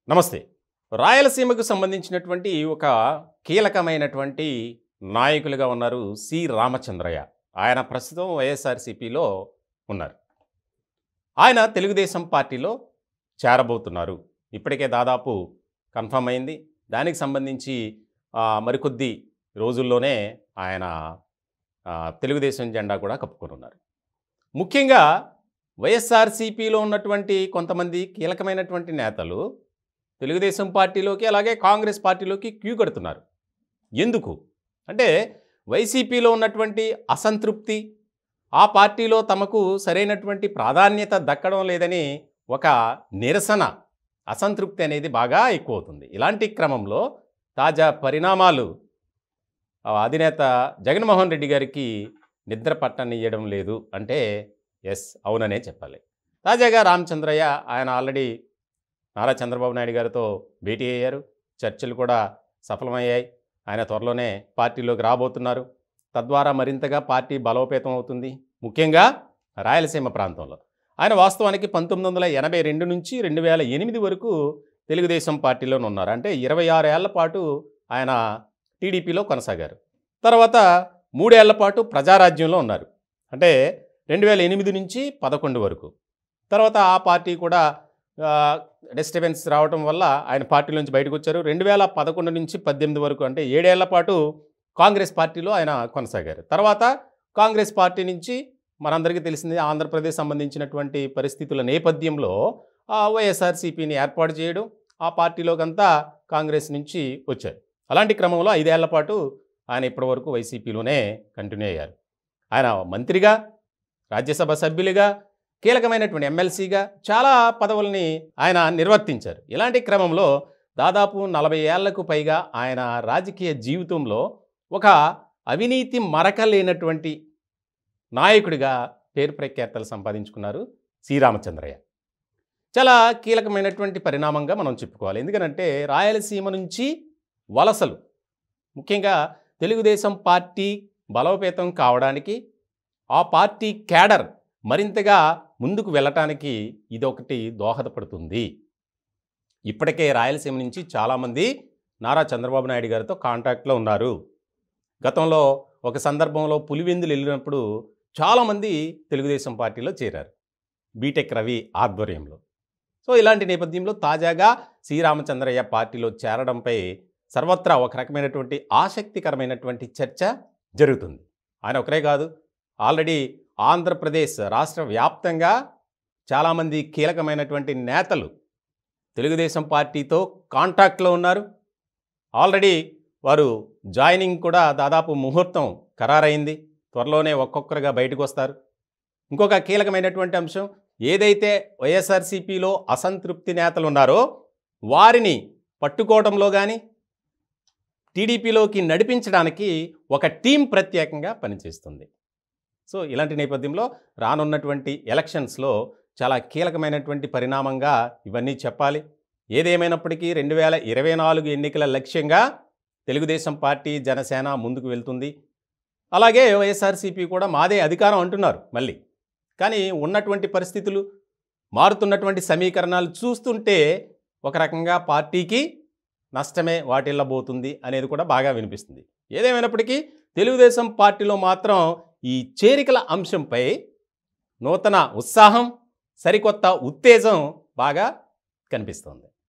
నమస్తే. రాయలసీమకు సంబంధించినటువంటి ఒక కీలకమైనటువంటి నాయకులుగా ఉన్నారు సి. రామచంద్రయ్య. ఆయన ప్రస్తుతం వైఎస్ఆర్‌సీపీలో ఉన్నారు. ఆయన తెలుగుదేశం పార్టీలో చేరబోతున్నారు. ఇప్పటికే దాదాపు కన్ఫర్మ్ అయింది. దానికి సంబంధించి మరికొద్ది రోజుల్లోనే ఆయన తెలుగుదేశం జెండా కూడా కప్పుకొనున్నారు. ముఖ్యంగా వైఎస్ఆర్‌సీపీలో ఉన్నటువంటి కొంతమంది కీలకమైనటువంటి నేతలు తెలుగుదేశం పార్టీలోకి అలాగే కాంగ్రెస్ పార్టీలోకి క్యూ కడుతున్నారు. ఎందుకు అంటే వైసీపీలో ఉన్నటువంటి అసంతృప్తి, ఆ పార్టీలో తమకు సరైనటువంటి ప్రాధాన్యత దక్కడం లేదని ఒక నిరసన, అసంతృప్తి అనేది బాగా ఎక్కువవుతుంది. ఇలాంటి క్రమంలో తాజా పరిణామాలు అధినేత జగన్మోహన్ రెడ్డి గారికి నిద్ర పట్టనియ్యడం లేదు అంటే ఎస్ అవుననే చెప్పాలి. తాజాగా రామచంద్రయ్య ఆయన ఆల్రెడీ నారా చంద్రబాబు నాయుడు గారితో భేటీ అయ్యారు. చర్చలు కూడా సఫలమయ్యాయి. ఆయన త్వరలోనే పార్టీలోకి రాబోతున్నారు. తద్వారా మరింతగా పార్టీ బలోపేతం అవుతుంది. ముఖ్యంగా రాయలసీమ ప్రాంతంలో ఆయన వాస్తవానికి 1982 నుంచి 2008 వరకు తెలుగుదేశం పార్టీలోనే ఉన్నారు. అంటే 26 ఏళ్ల పాటు ఆయన టీడీపీలో కొనసాగారు. తర్వాత 3 ఏళ్ల పాటు ప్రజారాజ్యంలో ఉన్నారు. అంటే 2008 నుంచి 11 వరకు. తర్వాత ఆ పార్టీ కూడా డిస్టర్బెన్స్ రావడం వల్ల ఆయన పార్టీ నుంచి బయటకు వచ్చారు. 2011 నుంచి 18 వరకు అంటే 7 ఏళ్ల పాటు కాంగ్రెస్ పార్టీలో ఆయన కొనసాగారు. తర్వాత కాంగ్రెస్ పార్టీ నుంచి మనందరికీ తెలిసింది ఆంధ్రప్రదేశ్ సంబంధించినటువంటి పరిస్థితుల నేపథ్యంలో వైఎస్ఆర్‌సీపీని ఏర్పాటు చేయడం, ఆ పార్టీలోకంతా కాంగ్రెస్ నుంచి వచ్చారు. అలాంటి క్రమంలో 5 ఏళ్ల పాటు ఆయన ఇప్పటివరకు వైసీపీలోనే కంటిన్యూ అయ్యారు. ఆయన మంత్రిగా, రాజ్యసభ సభ్యులుగా, కీలకమైనటువంటి ఎమ్మెల్సీగా చాలా పదవుల్ని ఆయన నిర్వర్తించారు. ఇలాంటి క్రమంలో దాదాపు 40 ఏళ్లకు పైగా ఆయన రాజకీయ జీవితంలో ఒక అవినీతి మరక లేనటువంటి నాయకుడిగా పేరు ప్రఖ్యాతలు సంపాదించుకున్నారు సి. రామచంద్రయ్య. చాలా కీలకమైనటువంటి పరిణామంగా మనం చెప్పుకోవాలి. ఎందుకనంటే రాయలసీమ నుంచి వలసలు, ముఖ్యంగా తెలుగుదేశం పార్టీ బలోపేతం కావడానికి, ఆ పార్టీ క్యాడర్ మరింతగా ముందుకు వెళ్ళటానికి ఇదొకటి దోహదపడుతుంది. ఇప్పటికే రాయలసీమ నుంచి చాలామంది నారా చంద్రబాబు నాయుడు గారితో కాంటాక్ట్లో ఉన్నారు. గతంలో ఒక సందర్భంలో పులివెందులు వెళ్ళినప్పుడు చాలామంది తెలుగుదేశం పార్టీలో చేరారు, బీటెక్ రవి ఆధ్వర్యంలో. సో ఇలాంటి నేపథ్యంలో తాజాగా సి. రామచంద్రయ్య పార్టీలో చేరడంపై సర్వత్రా ఒక రకమైనటువంటి ఆసక్తికరమైనటువంటి చర్చ జరుగుతుంది. ఆయన ఒకరే కాదు, ఆల్రెడీ ఆంధ్రప్రదేశ్ రాష్ట్ర వ్యాప్తంగా చాలామంది కీలకమైనటువంటి నేతలు తెలుగుదేశం పార్టీతో కాంటాక్ట్లో ఉన్నారు. ఆల్రెడీ వారు జాయినింగ్ కూడా దాదాపు ముహూర్తం ఖరారైంది. త్వరలోనే ఒక్కొక్కరుగా బయటకు వస్తారు. ఇంకొక కీలకమైనటువంటి అంశం, ఏదైతే వైఎస్ఆర్‌సీపీలో అసంతృప్తి నేతలు ఉన్నారో వారిని పట్టుకోవడంలో కానీ టీడీపీలోకి నడిపించడానికి ఒక టీం ప్రత్యేకంగా పనిచేస్తుంది. సో ఇలాంటి నేపథ్యంలో రానున్నటువంటి ఎలక్షన్స్లో చాలా కీలకమైనటువంటి పరిణామంగా ఇవన్నీ చెప్పాలి. ఏదేమైనప్పటికీ 2024 ఎన్నికల లక్ష్యంగా తెలుగుదేశం పార్టీ, జనసేన ముందుకు వెళ్తుంది. అలాగే వైఎస్ఆర్‌సీపీ కూడా మాదే అధికారం అంటున్నారు మళ్ళీ. కానీ ఉన్నటువంటి పరిస్థితులు, మారుతున్నటువంటి సమీకరణాలు చూస్తుంటే ఒక రకంగా పార్టీకి నష్టమే వాటిల్లబోతుంది అనేది కూడా బాగా వినిపిస్తుంది. ఏదేమైనప్పటికీ తెలుగుదేశం పార్టీలో మాత్రం ఈ చేరికల అంశంపై నూతన ఉత్సాహం, సరికొత్త ఉత్తేజం బాగా కనిపిస్తోంది.